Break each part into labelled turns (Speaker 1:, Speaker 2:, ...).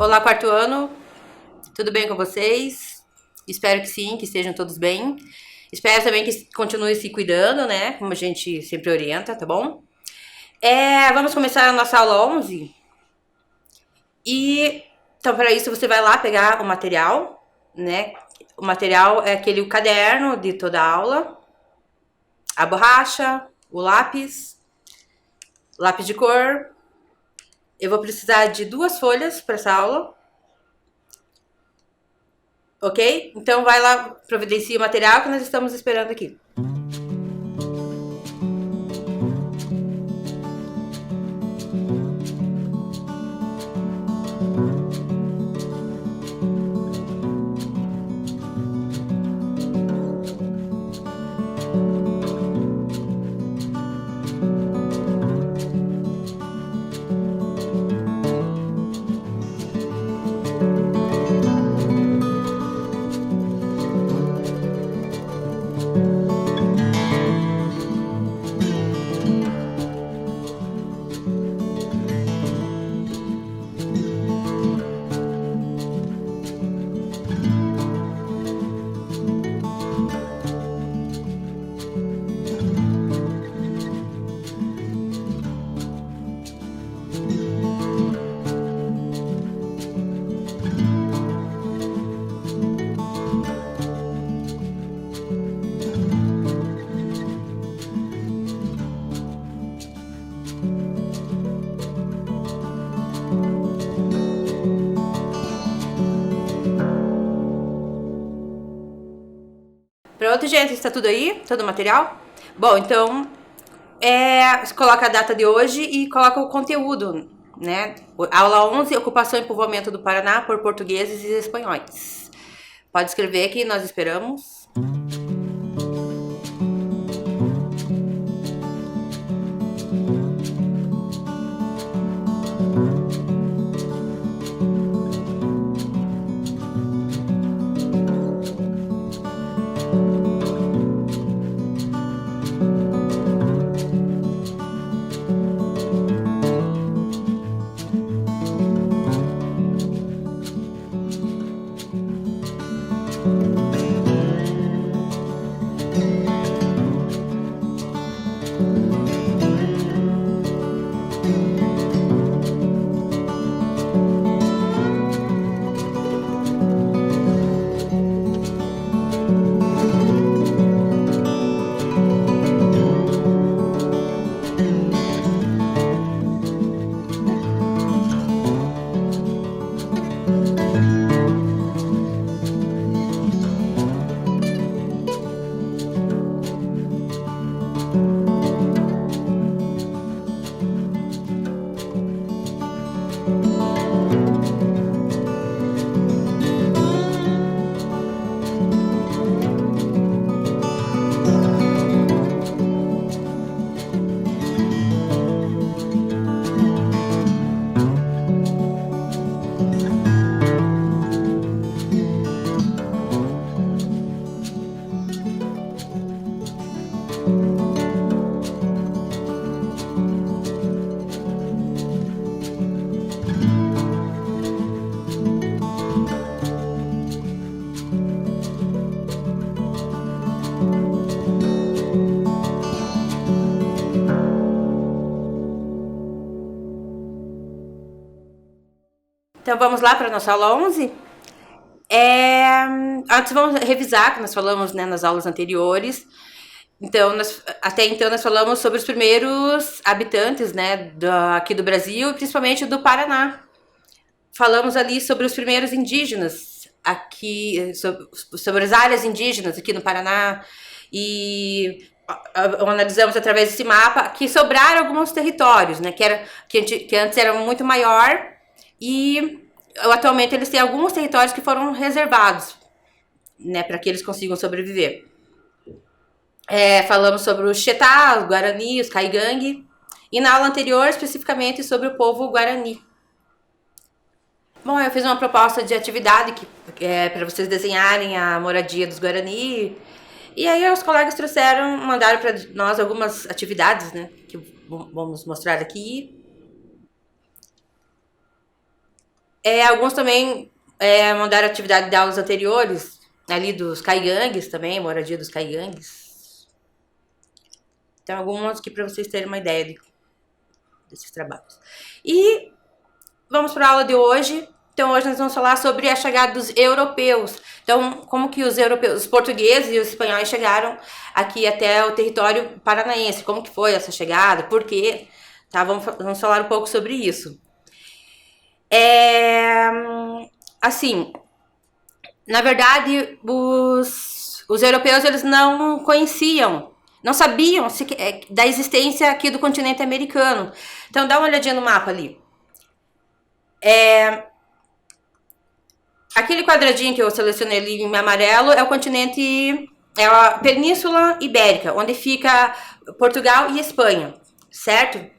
Speaker 1: Olá, quarto ano, tudo bem com vocês? Espero que sim, que estejam todos bem. Espero também que continuem se cuidando, né? Como a gente sempre orienta, tá bom? Vamos começar a nossa aula 11. Então, para isso, você vai lá pegar o material, né? O material é o caderno de toda a aula, a borracha, o lápis de cor. Eu vou precisar de 2 folhas para essa aula. Ok? Então vai lá, providencia o material que nós estamos esperando aqui. Pronto, gente, está tudo aí? Todo o material? Bom, então, você coloca a data de hoje e coloca o conteúdo, né? Aula 11, ocupação e povoamento do Paraná por portugueses e espanhóis. Pode escrever que nós esperamos. Então vamos lá para a nossa aula 11? Antes vamos revisar, que nós falamos, né, nas aulas anteriores. Então, até então nós falamos sobre os primeiros habitantes, né, aqui do Brasil e principalmente do Paraná. Falamos ali sobre os primeiros indígenas aqui, sobre as áreas indígenas aqui no Paraná e analisamos através desse mapa que sobraram alguns territórios, né, que antes eram muito maior e atualmente eles têm alguns territórios que foram reservados, né, para que eles consigam sobreviver. Falamos sobre os Xetá, os Guarani, os Caigangue, e na aula anterior especificamente sobre o povo Guarani. Bom, eu fiz uma proposta de atividade para vocês desenharem a moradia dos Guarani, e aí os colegas mandaram para nós algumas atividades, né, que vamos mostrar aqui. Alguns também mandaram atividade de aulas anteriores, ali dos caigangues também, moradia dos caigangues. Então, alguns aqui para vocês terem uma ideia desses trabalhos. E vamos para a aula de hoje. Então, hoje nós vamos falar sobre a chegada dos europeus. Então, como que os europeus, os portugueses e os espanhóis chegaram aqui até o território paranaense. Como que foi essa chegada, por quê? Tá, vamos falar um pouco sobre isso. Assim, na verdade, os europeus, eles não conheciam, não sabiam da existência aqui do continente americano. Então, dá uma olhadinha no mapa ali. Aquele quadradinho que eu selecionei ali em amarelo é o continente, é a Península Ibérica, onde fica Portugal e Espanha, certo?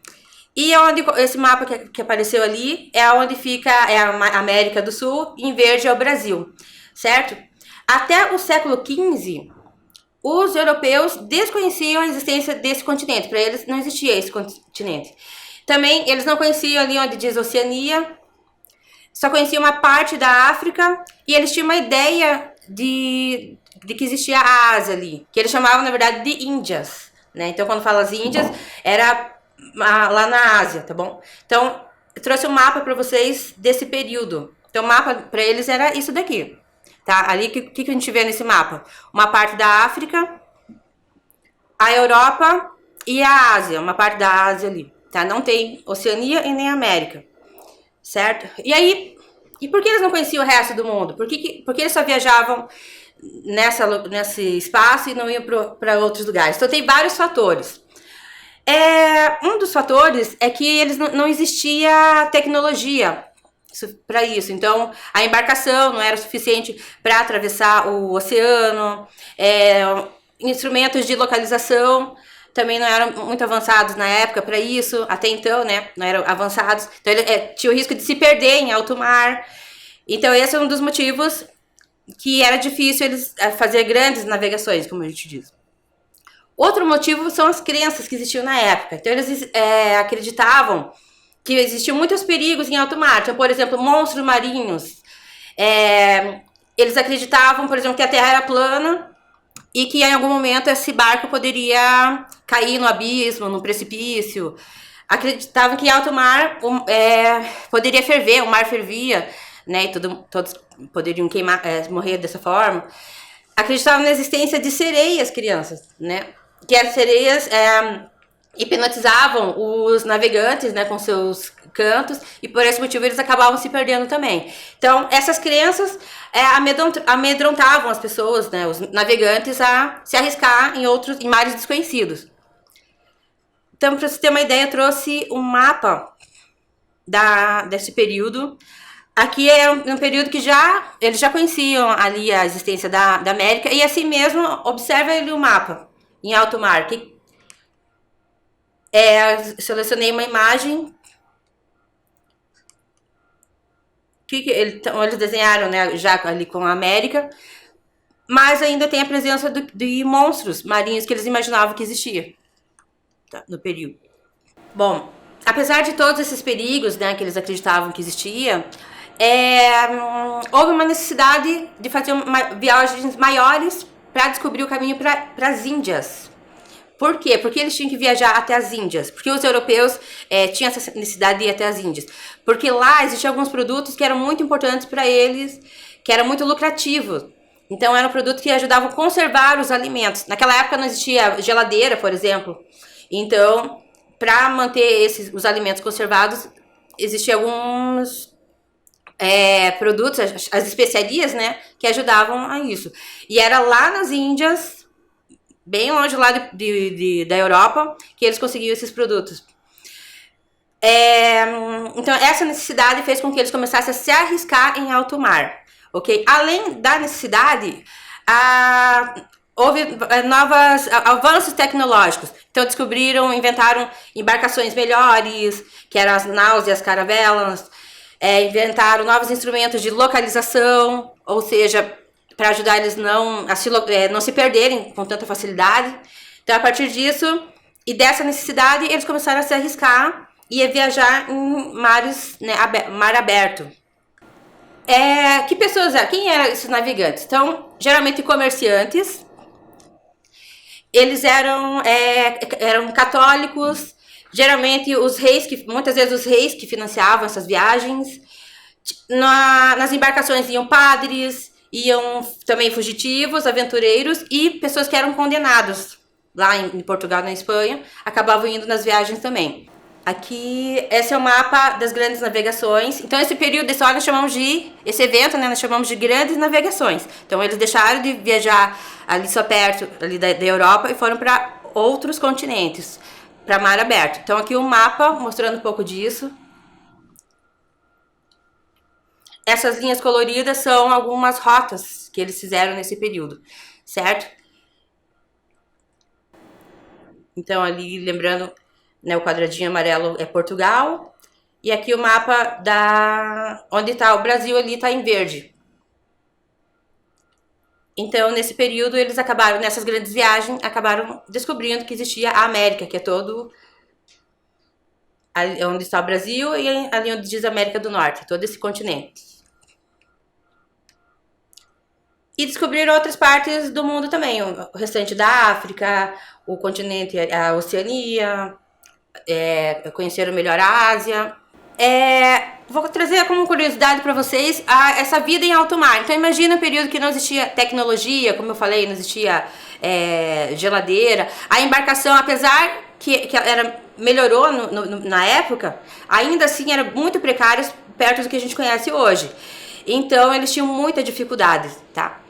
Speaker 1: E onde esse mapa que apareceu ali é onde fica a América do Sul, em verde é o Brasil, certo? Até o século XV, os europeus desconheciam a existência desse continente. Para eles não existia esse continente. Também eles não conheciam ali onde diz Oceania, só conheciam uma parte da África e eles tinham uma ideia de que existia a Ásia ali, que eles chamavam, na verdade, de Índias, né? Então, quando fala as Índias, era lá na Ásia, tá bom? Então, eu trouxe um mapa para vocês desse período. Então, o mapa para eles era isso daqui, tá? Ali, o que a gente vê nesse mapa? Uma parte da África, a Europa e a Ásia, uma parte da Ásia ali, tá? Não tem Oceania e nem América, certo? E aí, e por que eles não conheciam o resto do mundo? Por que eles só viajavam nesse espaço e não iam para outros lugares? Então, tem vários fatores. Um dos fatores é que eles não existia tecnologia para isso. Então, a embarcação não era o suficiente para atravessar o oceano. Instrumentos de localização também não eram muito avançados na época para isso. Até então, né? Não eram avançados. Então, tinha o risco de se perder em alto mar. Então, esse é um dos motivos que era difícil eles fazer grandes navegações, como a gente diz. Outro motivo são as crenças que existiam na época. Então, eles acreditavam que existiam muitos perigos em alto mar. Então, por exemplo, monstros marinhos. Eles acreditavam, por exemplo, que a Terra era plana e que em algum momento esse barco poderia cair no abismo, no precipício. Acreditavam que em alto mar poderia ferver, o mar fervia, né? E todos poderiam morrer dessa forma. Acreditavam na existência de sereias, crianças, né? Que as sereias hipnotizavam os navegantes, né, com seus cantos, e por esse motivo eles acabavam se perdendo também. Então, essas crenças amedrontavam as pessoas, né, os navegantes, a se arriscar em mares desconhecidos. Então, para você ter uma ideia, eu trouxe um mapa desse período. Aqui é um período que eles já conheciam ali a existência da América, e assim mesmo, observa ali o mapa em alto mar. Selecionei uma imagem então, eles desenharam, né, já ali com a América, mas ainda tem a presença de monstros marinhos que eles imaginavam que existia, tá, no período. Bom, apesar de todos esses perigos, né, que eles acreditavam que existia, houve uma necessidade de fazer viagens maiores para descobrir o caminho para as Índias. Por quê? Porque eles tinham que viajar até as Índias. Porque os europeus tinham essa necessidade de ir até as Índias. Porque lá existiam alguns produtos que eram muito importantes para eles, que eram muito lucrativos. Então, eram produtos que ajudavam a conservar os alimentos. Naquela época não existia geladeira, por exemplo. Então, para manter os alimentos conservados, existiam alguns produtos, as especiarias, né, que ajudavam a isso. E era lá nas Índias, bem longe lá da Europa, que eles conseguiam esses produtos. Então, essa necessidade fez com que eles começassem a se arriscar em alto mar. Okay? Além da necessidade, houve novos avanços tecnológicos. Então, inventaram embarcações melhores, que eram as naus e as caravelas. Inventaram novos instrumentos de localização, ou seja, para ajudar eles não se perderem com tanta facilidade. Então, a partir disso e dessa necessidade, eles começaram a se arriscar e a viajar em mares, né, mar aberto. Que pessoas, quem eram esses navegantes? Então, geralmente comerciantes, eles eram católicos, geralmente muitas vezes os reis que financiavam essas viagens. Nas embarcações iam padres, iam também fugitivos, aventureiros e pessoas que eram condenados. Lá em Portugal, na Espanha, acabavam indo nas viagens também. Aqui, esse é o mapa das grandes navegações. Então, esse período da história esse evento, né, nós chamamos de grandes navegações. Então, eles deixaram de viajar ali só perto ali da Europa e foram para outros continentes, para mar aberto. Então, aqui um mapa mostrando um pouco disso. Essas linhas coloridas são algumas rotas que eles fizeram nesse período, certo? Então, ali, lembrando, né, o quadradinho amarelo é Portugal. E aqui o mapa onde está o Brasil, ali está em verde. Então, nesse período, nessas grandes viagens, acabaram descobrindo que existia a América, que é todo ali onde está o Brasil e ali onde diz América do Norte, todo esse continente. E descobriram outras partes do mundo também, o restante da África, o continente, a Oceania, conheceram melhor a Ásia. Vou trazer como curiosidade para vocês essa vida em alto mar. Então imagina um período que não existia tecnologia, como eu falei, não existia geladeira. A embarcação, apesar que melhorou na época, ainda assim era muito precária perto do que a gente conhece hoje. Então eles tinham muita dificuldade, tá?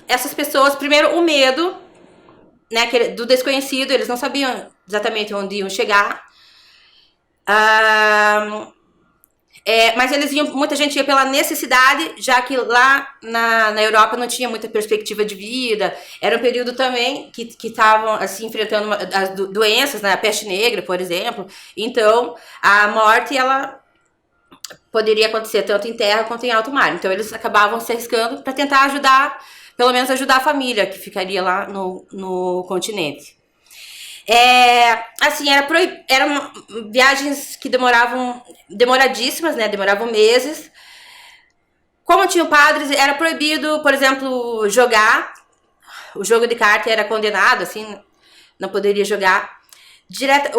Speaker 1: Essas pessoas, primeiro o medo, né, do desconhecido, eles não sabiam exatamente onde iam chegar. Mas muita gente ia pela necessidade, já que lá na Europa não tinha muita perspectiva de vida. Era um período também que estavam assim, enfrentando as doenças, né, a peste negra, por exemplo. Então, a morte, ela poderia acontecer tanto em terra quanto em alto mar. Então, eles acabavam se arriscando para tentar ajudar, pelo menos ajudar a família que ficaria lá no continente. Assim, eram viagens que demoradíssimas, né? Demoravam meses. Como tinham padres, era proibido, por exemplo, jogar. O jogo de carta era condenado, assim, não poderia jogar. Tinha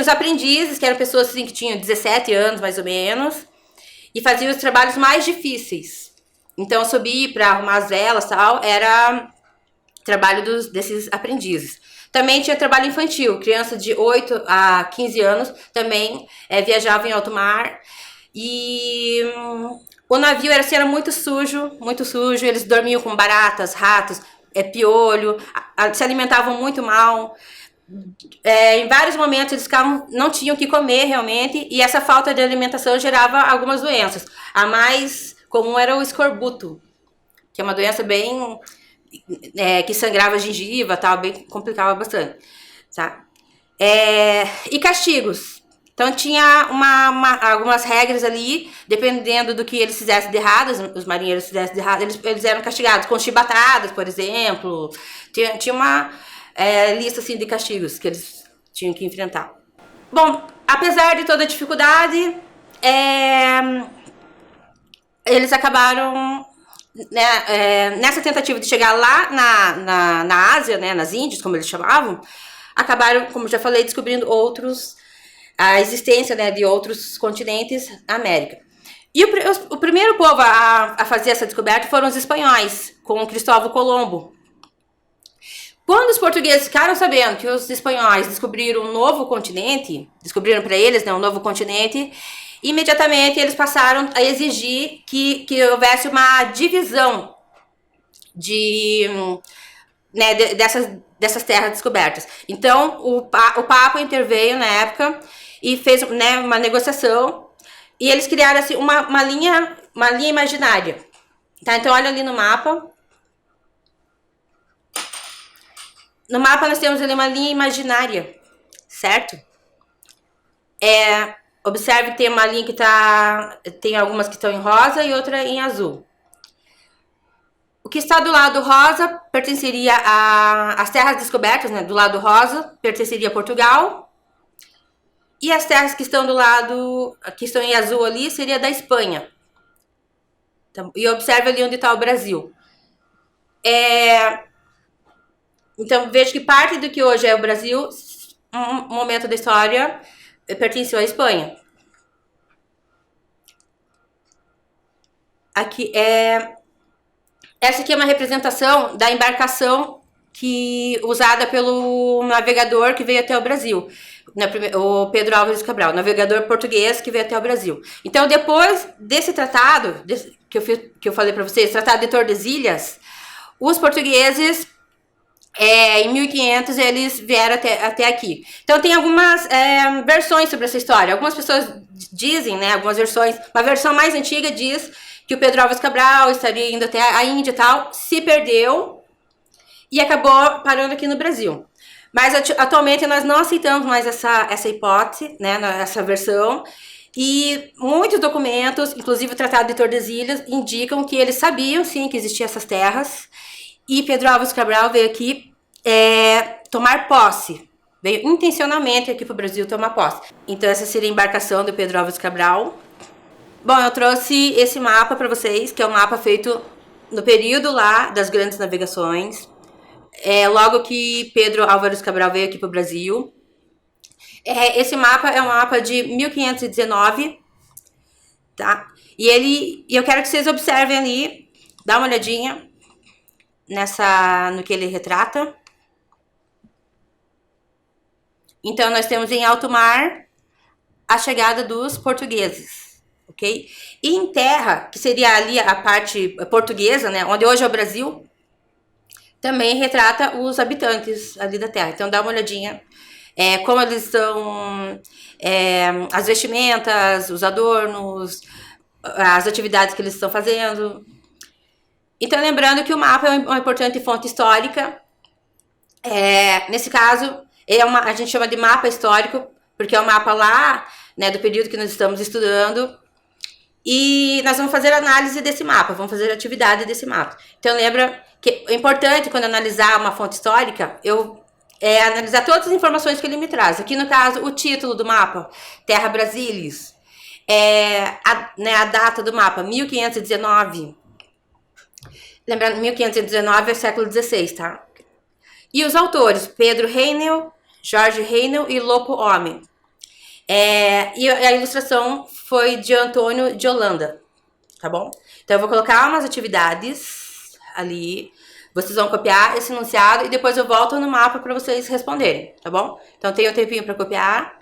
Speaker 1: os aprendizes, que eram pessoas assim, que tinham 17 anos, mais ou menos, e faziam os trabalhos mais difíceis. Então, subir para arrumar as velas e tal, era trabalho desses aprendizes. Também tinha trabalho infantil, criança de 8 a 15 anos também viajava em alto mar. E o navio era muito sujo, eles dormiam com baratas, ratos, piolho, se alimentavam muito mal. Em vários momentos eles não tinham o que comer realmente, e essa falta de alimentação gerava algumas doenças. A mais comum era o escorbuto, que é uma doença bem... que sangrava a gengiva, tal, bem complicava bastante, tá? E castigos. Então tinha algumas regras ali, dependendo do que eles fizessem de errado, os marinheiros fizessem de errado, eles eram castigados com chibatadas, por exemplo. Tinha uma lista assim de castigos que eles tinham que enfrentar. Bom, apesar de toda a dificuldade, eles acabaram... nessa tentativa de chegar lá na Ásia, né, nas Índias, como eles chamavam, acabaram, como já falei, descobrindo a existência, né, de outros continentes na América. E o primeiro povo a fazer essa descoberta foram os espanhóis, com Cristóvão Colombo. Quando os portugueses ficaram sabendo que os espanhóis descobriram um novo continente, descobriram para eles, né, um novo continente, imediatamente eles passaram a exigir que houvesse uma divisão dessas terras descobertas. Então, o Papa interveio na época e fez, né, uma negociação, e eles criaram assim, uma linha imaginária. Tá? Então, olha ali no mapa. No mapa nós temos ali uma linha imaginária, certo? Observe que tem uma linha tem algumas que estão em rosa e outra em azul. O que está do lado rosa pertenceria às terras descobertas, né? Do lado rosa pertenceria a Portugal. E as terras que estão do lado, que estão em azul ali, seria da Espanha. Então, e observe ali onde está o Brasil. Então, vejo que parte do que hoje é o Brasil, um momento da história, pertenceu à Espanha. Aqui essa aqui é uma representação da embarcação usada pelo navegador que veio até o Brasil, o Pedro Álvares Cabral, navegador português que veio até o Brasil. Então, depois desse tratado que eu falei para vocês, Tratado de Tordesilhas, os portugueses, em 1500, eles vieram até aqui. Então, tem algumas versões sobre essa história. Algumas pessoas dizem, né, algumas versões, uma versão mais antiga diz que o Pedro Álvares Cabral estaria indo até a Índia e tal, se perdeu e acabou parando aqui no Brasil. Mas atualmente nós não aceitamos mais essa hipótese, né, essa versão, e muitos documentos, inclusive o Tratado de Tordesilhas, indicam que eles sabiam sim que existiam essas terras, e Pedro Álvares Cabral veio aqui tomar posse, veio intencionalmente aqui para o Brasil tomar posse. Então essa seria a embarcação do Pedro Álvares Cabral. Bom, eu trouxe esse mapa para vocês, que é um mapa feito no período lá das grandes navegações, logo que Pedro Álvares Cabral veio aqui para o Brasil. Esse mapa é um mapa de 1519, tá? E eu quero que vocês observem ali, dá uma olhadinha no que ele retrata. Então, nós temos em alto mar a chegada dos portugueses, ok? E em terra, que seria ali a parte portuguesa, né, onde hoje é o Brasil, também retrata os habitantes ali da terra. Então, dá uma olhadinha como eles estão, as vestimentas, os adornos, as atividades que eles estão fazendo. Então, lembrando que o mapa é uma importante fonte histórica. Nesse caso, a gente chama de mapa histórico, porque é um mapa lá, né, do período que nós estamos estudando. E nós vamos fazer análise desse mapa, vamos fazer atividade desse mapa. Então, lembra que é importante, quando analisar uma fonte histórica, analisar todas as informações que ele me traz. Aqui, no caso, o título do mapa, Terra Brasilis. A data do mapa, 1519. Lembrando, 1519 é século XVI, tá? E os autores, Pedro Reinel, Jorge Reinel e Lopo Homem. E a ilustração foi de Antônio de Holanda, tá bom? Então, eu vou colocar umas atividades ali. Vocês vão copiar esse enunciado e depois eu volto no mapa para vocês responderem, tá bom? Então, tem um tempinho para copiar.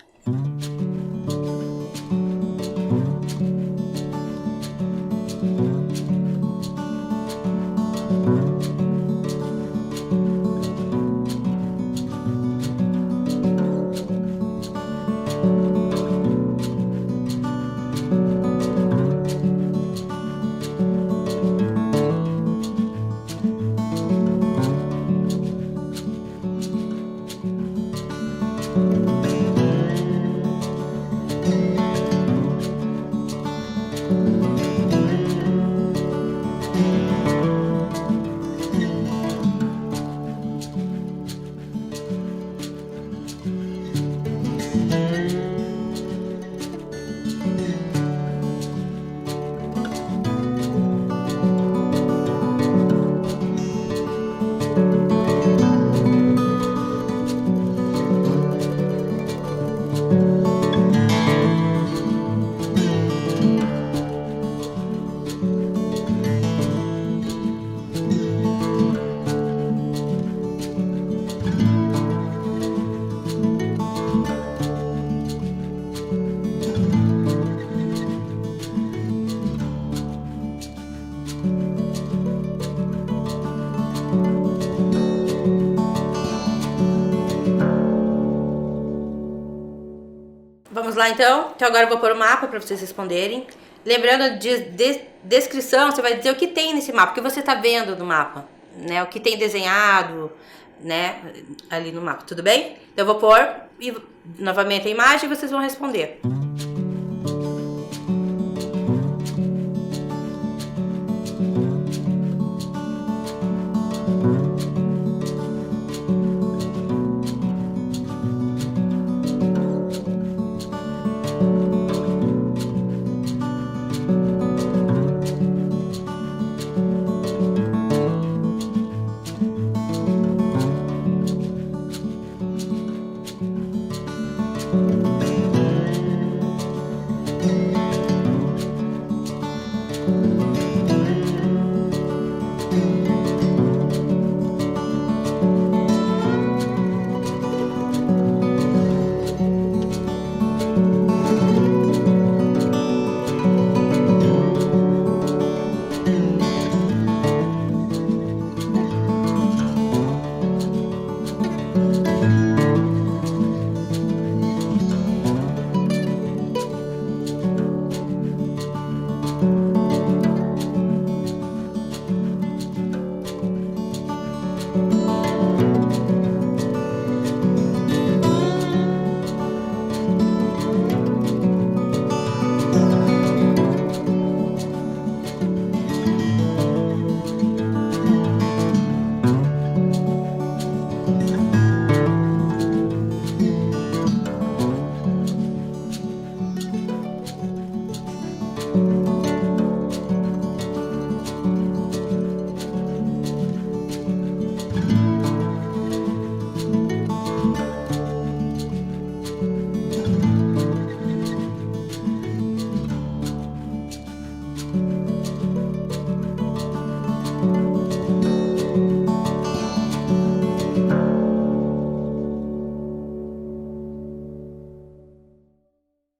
Speaker 1: Vamos lá, então. Então, agora eu vou pôr o mapa para vocês responderem. Lembrando de descrição, você vai dizer o que tem nesse mapa, o que você está vendo no mapa, né? O que tem desenhado, né? Ali no mapa, tudo bem? Então, eu vou pôr novamente a imagem e vocês vão responder.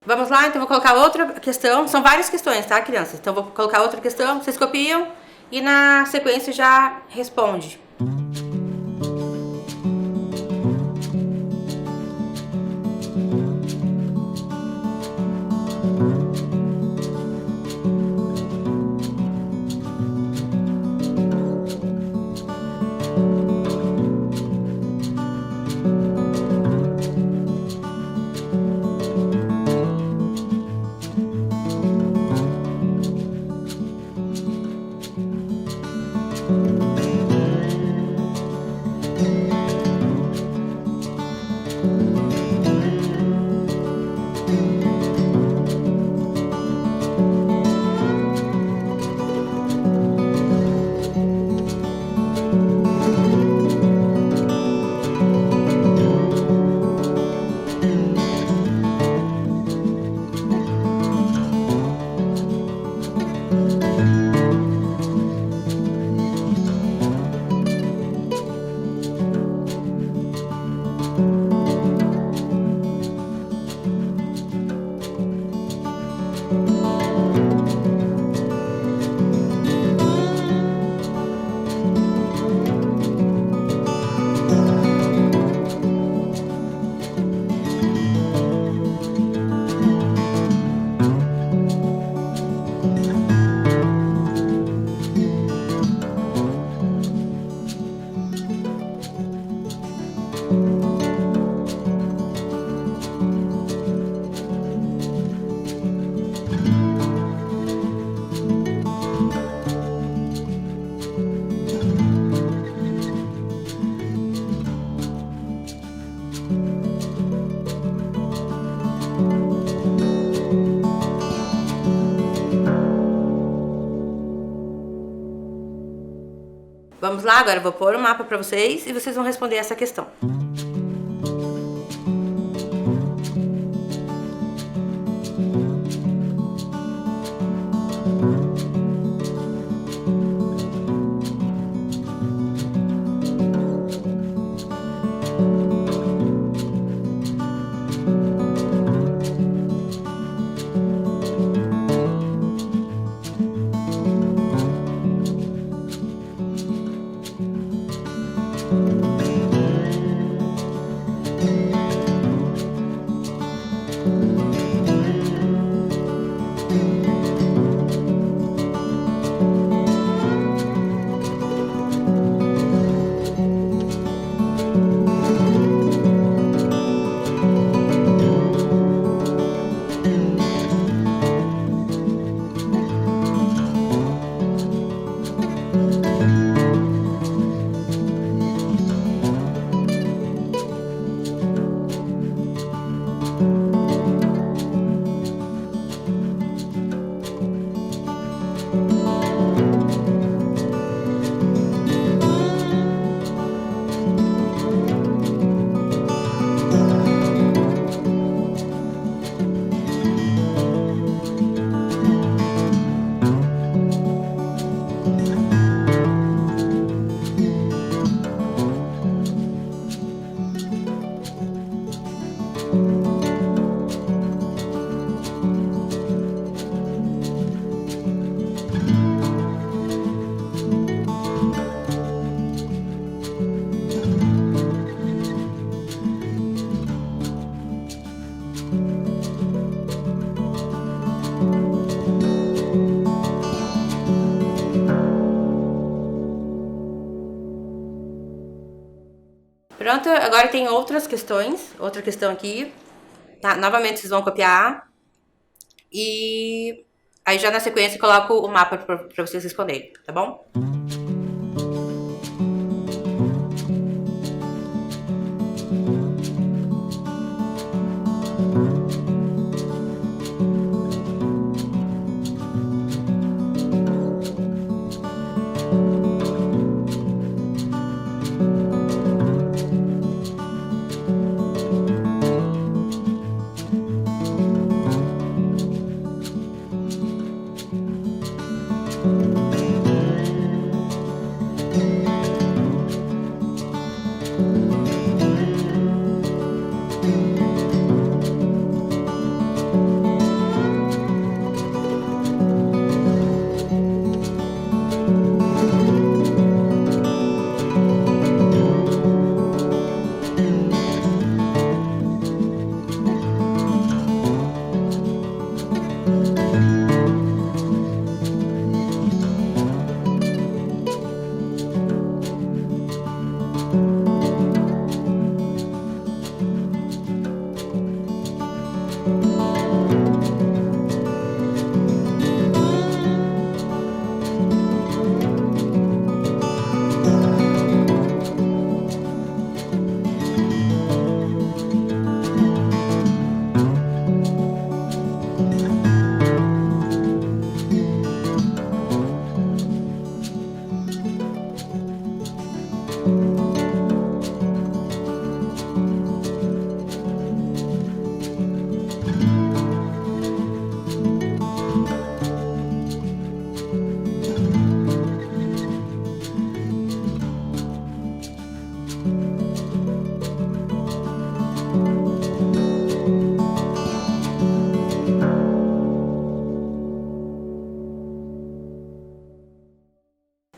Speaker 1: Vamos lá, então vou colocar outra questão. São várias questões, tá, crianças? Então vou colocar outra questão, vocês copiam e na sequência já responde. Vamos lá, agora eu vou pôr o mapa para vocês e vocês vão responder essa questão. Pronto, agora tem outras questões, outra questão aqui, tá? Novamente vocês vão copiar e aí já na sequência eu coloco o mapa pra vocês responderem, tá bom?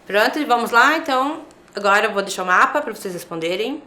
Speaker 1: Pronto, vamos lá, então. Agora eu vou deixar o mapa para vocês responderem.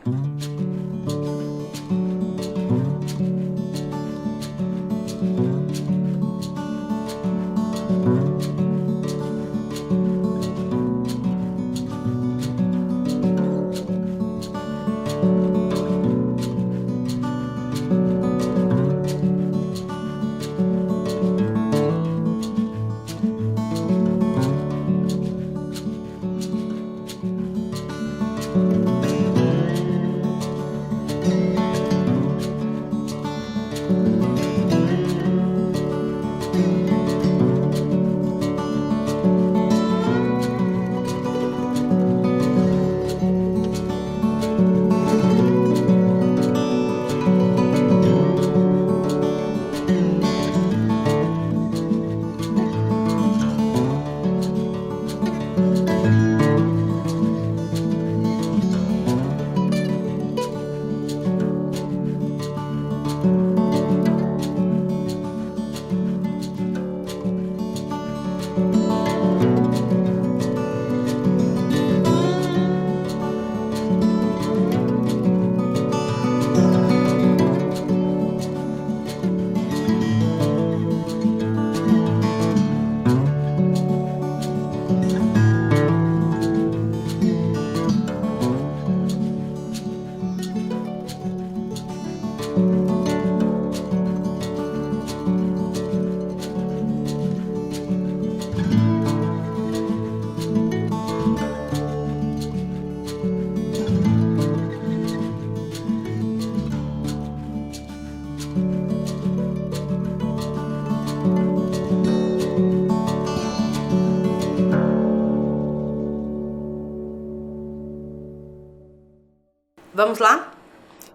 Speaker 1: Vamos lá?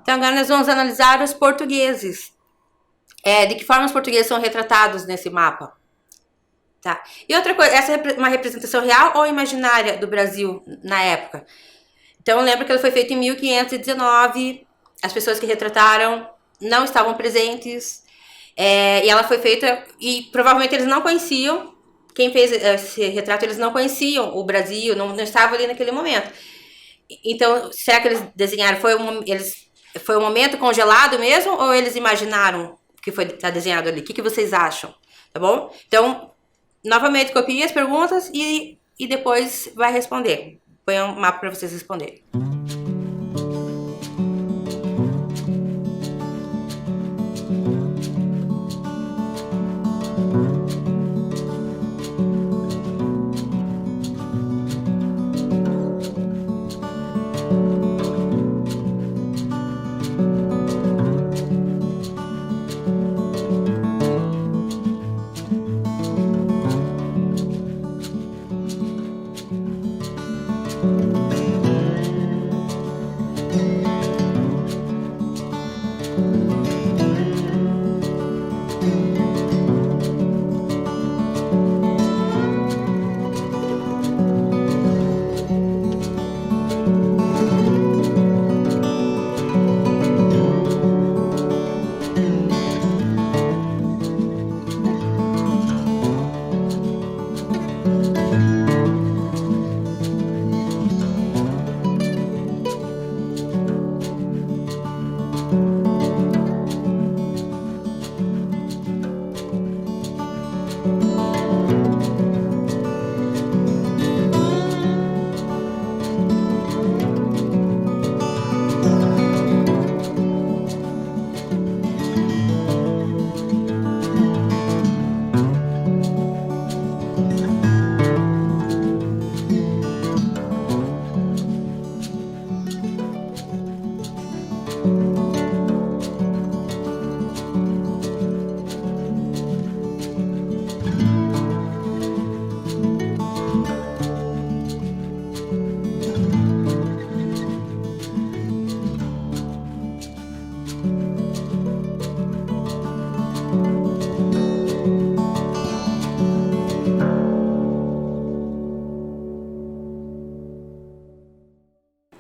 Speaker 1: Então agora nós vamos analisar os portugueses. De que forma os portugueses são retratados nesse mapa? Tá. E outra coisa, essa é uma representação real ou imaginária do Brasil na época? Então lembra que ela foi feita em 1519, as pessoas que retrataram não estavam presentes, e ela foi feita, e provavelmente eles não conheciam, quem fez esse retrato, eles não conheciam o Brasil, não estavam ali naquele momento. Então, será que eles desenharam, foi um momento congelado mesmo, ou eles imaginaram que tá desenhado ali? O que vocês acham? Tá bom? Então, novamente, copie as perguntas e depois vai responder. Põe um mapa para vocês responderem.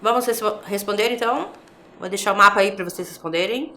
Speaker 1: Vamos responder, então? Vou deixar o mapa aí para vocês responderem.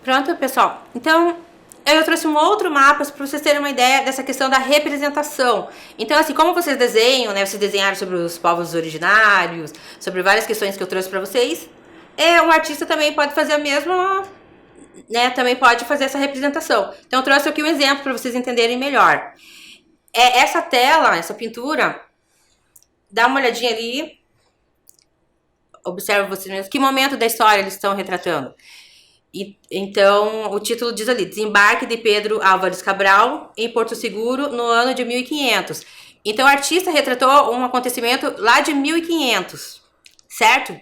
Speaker 1: Pronto, pessoal. Então, eu trouxe um outro mapa para vocês terem uma ideia dessa questão da representação. Então, assim, como vocês desenham, né? Vocês desenharam sobre os povos originários, sobre várias questões que eu trouxe para vocês. Um artista também pode fazer a mesma, né? Também pode fazer essa representação. Então, eu trouxe aqui um exemplo para vocês entenderem melhor. Essa tela, essa pintura, dá uma olhadinha ali. Observe vocês mesmos que momento da história eles estão retratando. Então, o título diz ali, Desembarque de Pedro Álvares Cabral em Porto Seguro no ano de 1500. Então, o artista retratou um acontecimento lá de 1500, certo?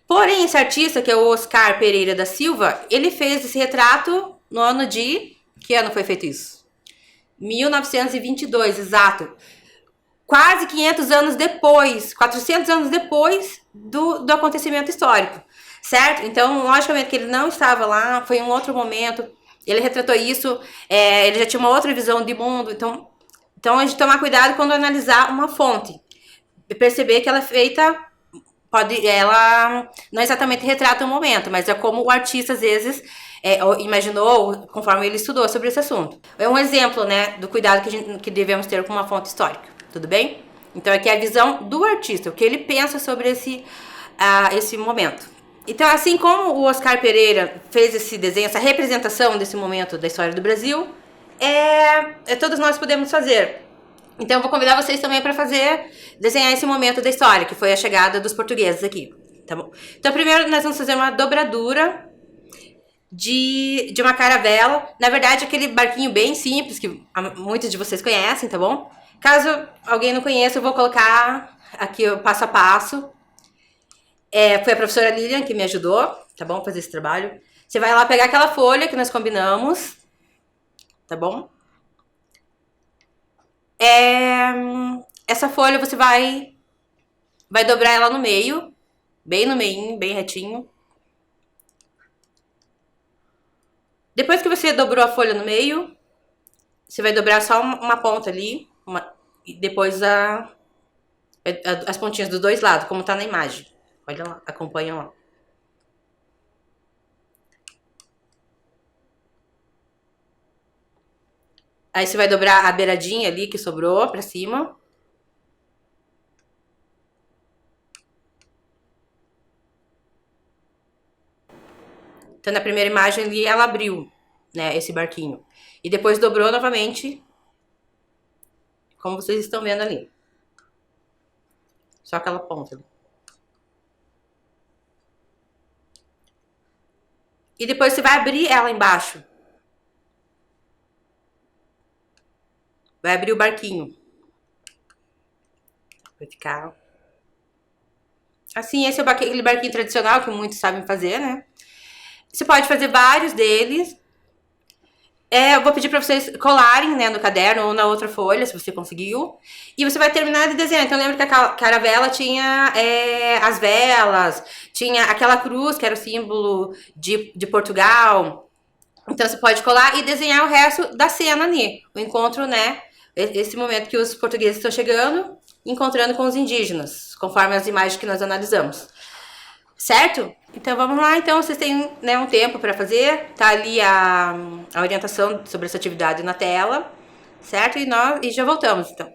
Speaker 1: Porém, esse artista, que é o Oscar Pereira da Silva, ele fez esse retrato no ano de... Que ano foi feito isso? 1922, exato. Quase 500 anos depois, 400 anos depois do acontecimento histórico. Certo? Então, logicamente que ele não estava lá, foi um outro momento, ele retratou isso, ele já tinha uma outra visão de mundo, então a gente tomar cuidado quando analisar uma fonte, e perceber que ela é feita, ela não exatamente retrata o momento, mas é como o artista às vezes imaginou, conforme ele estudou sobre esse assunto. É um exemplo, né, do cuidado que devemos ter com uma fonte histórica, tudo bem? Então aqui é a visão do artista, o que ele pensa sobre esse momento. Então, assim como o Oscar Pereira fez esse desenho, essa representação desse momento da história do Brasil, todos nós podemos fazer. Então, eu vou convidar vocês também para desenhar esse momento da história, que foi a chegada dos portugueses aqui, tá bom? Então, primeiro nós vamos fazer uma dobradura de uma caravela. Na verdade, aquele barquinho bem simples, que muitos de vocês conhecem, tá bom? Caso alguém não conheça, eu vou colocar aqui o passo a passo. Foi a professora Lilian que me ajudou, tá bom? Fazer esse trabalho. Você vai lá pegar aquela folha que nós combinamos, tá bom? Essa folha você vai dobrar ela no meio, bem no meio, bem retinho. Depois que você dobrou a folha no meio, você vai dobrar só uma ponta ali, e depois as pontinhas dos dois lados, como tá na imagem. Olha lá, acompanha lá. Aí você vai dobrar a beiradinha ali que sobrou pra cima. Então, na primeira imagem ali, ela abriu, né, esse barquinho. E depois dobrou novamente, como vocês estão vendo ali. Só aquela ponta ali. E depois você vai abrir ela embaixo. Vai abrir o barquinho. Vai ficar... Assim, esse é aquele barquinho tradicional que muitos sabem fazer, né? Você pode fazer vários deles. Eu vou pedir pra vocês colarem, né, no caderno ou na outra folha, se você conseguiu. E você vai terminar de desenhar. Então, lembra que a caravela tinha as velas, tinha aquela cruz, que era o símbolo de Portugal. Então, você pode colar e desenhar o resto da cena ali. O encontro, né, esse momento que os portugueses estão chegando, encontrando com os indígenas, conforme as imagens que nós analisamos. Certo? Então vamos lá, então vocês têm, né, um tempo para fazer, tá ali a orientação sobre essa atividade na tela, certo? E já voltamos então.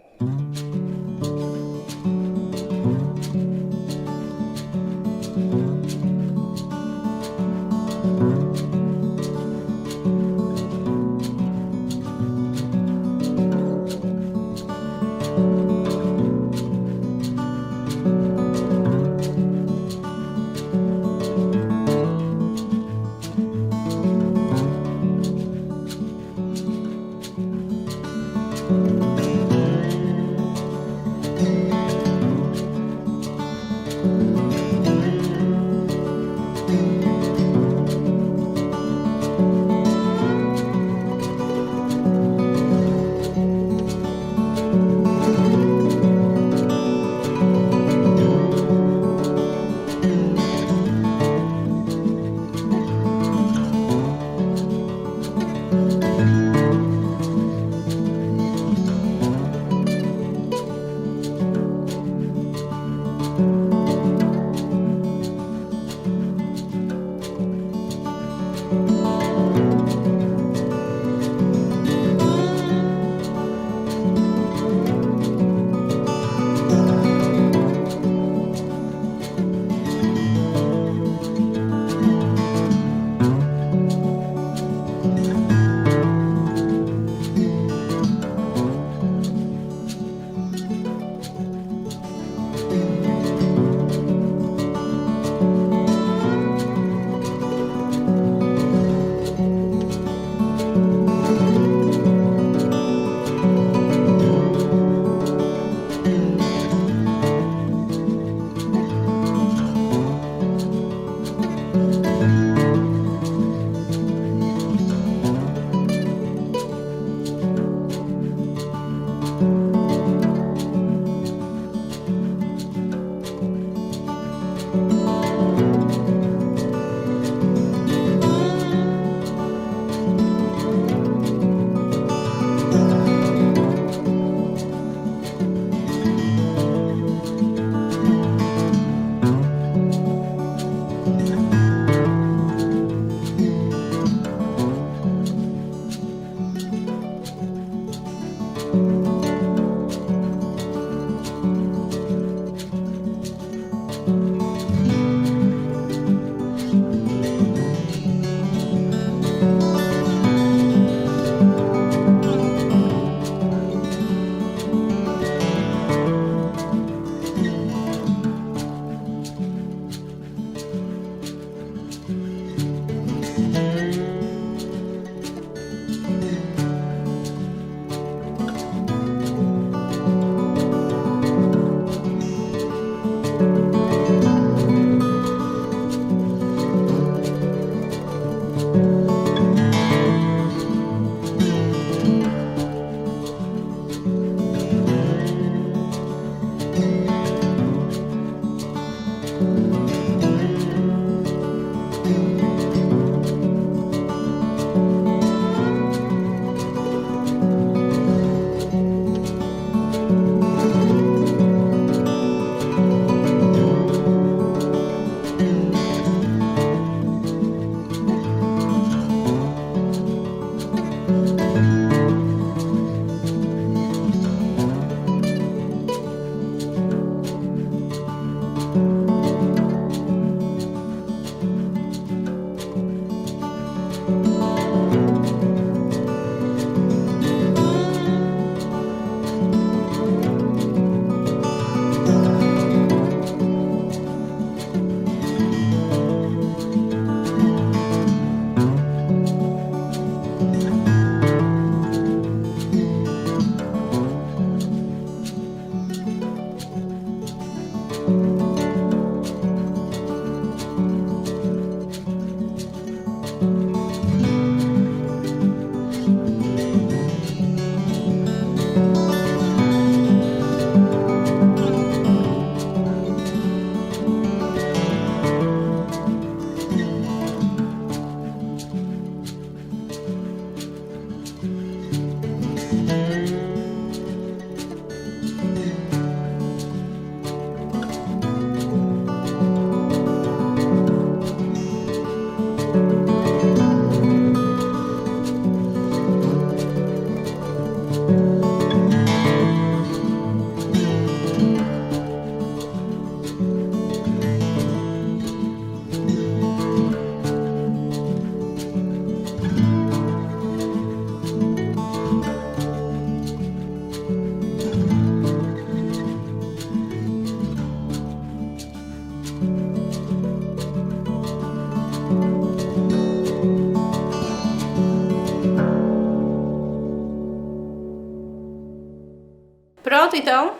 Speaker 1: Pronto, então.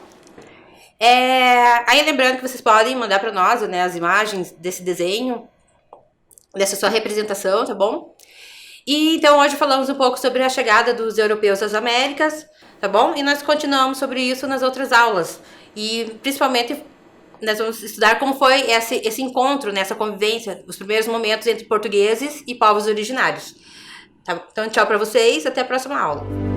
Speaker 1: Aí lembrando que vocês podem mandar para nós, né, as imagens desse desenho, dessa sua representação, tá bom? E então hoje falamos um pouco sobre a chegada dos europeus às Américas, tá bom? E nós continuamos sobre isso nas outras aulas. E principalmente nós vamos estudar como foi esse encontro, né, essa convivência, os primeiros momentos entre portugueses e povos originários. Tá? Então tchau para vocês, até a próxima aula.